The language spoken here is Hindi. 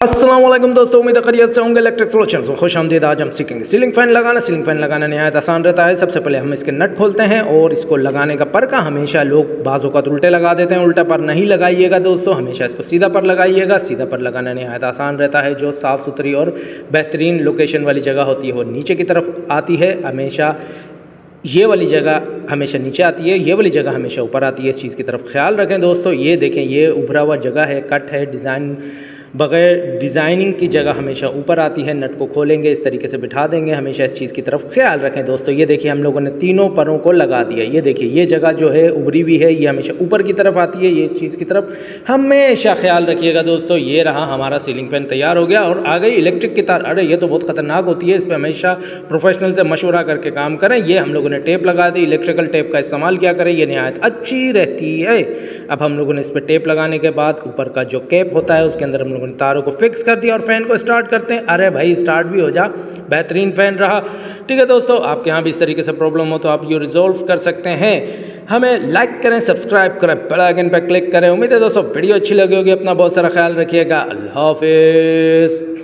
अस्सलाम वालेकुम दोस्तों, उम्मीद खैरियत से होंगे। इलेक्ट्रिक सॉल्यूशंस में खुश आमदीद। आज हम सीखेंगे सीलिंग फैन लगाना। सीलिंग फैन लगाना नहायत आसान रहता है। सबसे पहले हम इसके नट खोलते हैं और इसको लगाने का पर का हमेशा लोग बाजों का उल्टे लगा देते हैं। उल्टा पर नहीं लगाइएगा दोस्तों, हमेशा इसको सीधा पर लगाइएगा। सीधा पर लगाना नहायत आसान रहता है। जो साफ़ सुथरी और बेहतरीन लोकेशन वाली जगह होती है वो नीचे की तरफ आती है। हमेशा ये वाली जगह हमेशा नीचे आती है, ये वाली जगह हमेशा ऊपर आती है। इस चीज़ की तरफ ख्याल रखें दोस्तों। ये देखें, ये उभरा हुआ जगह है, कट है, डिज़ाइन बग़ैर डिज़ाइनिंग की जगह हमेशा ऊपर आती है। नट को खोलेंगे, इस तरीके से बिठा देंगे। हमेशा इस चीज़ की तरफ ख्याल रखें दोस्तों। ये देखिए, हम लोगों ने तीनों परों को लगा दिया। ये देखिए, ये जगह जो है उभरी हुई है, ये हमेशा ऊपर की तरफ आती है। ये इस चीज़ की तरफ हमेशा ख्याल रखिएगा दोस्तों। ये रहा हमारा सीलिंग फैन तैयार हो गया। और आ गई इलेक्ट्रिक की तार। अरे ये तो बहुत ख़तरनाक होती है, इस पर हमेशा प्रोफेशनल से मशवरा करके काम करें। ये हम लोगों ने टेप लगा दी, इलेक्ट्रिकल टेप का इस्तेमाल किया करें, ये नहायत अच्छी रहती है। अब हम लोगों ने इस पर टेप लगाने के बाद ऊपर का जो कैप होता है उसके अंदर हम लोगों ने तारों को फिक्स कर दिया और फैन को स्टार्ट करते हैं। अरे भाई, स्टार्ट भी हो जा, बेहतरीन फैन रहा। ठीक है दोस्तों, आपके यहाँ भी इस तरीके से प्रॉब्लम हो तो आप ये रिजॉल्व कर सकते हैं। हमें लाइक करें, सब्सक्राइब करें, बेल आइकन पर क्लिक करें। उम्मीद है दोस्तों वीडियो अच्छी लगी होगी। अपना बहुत सारा ख्याल रखिएगा। अल्लाह हाफिज़।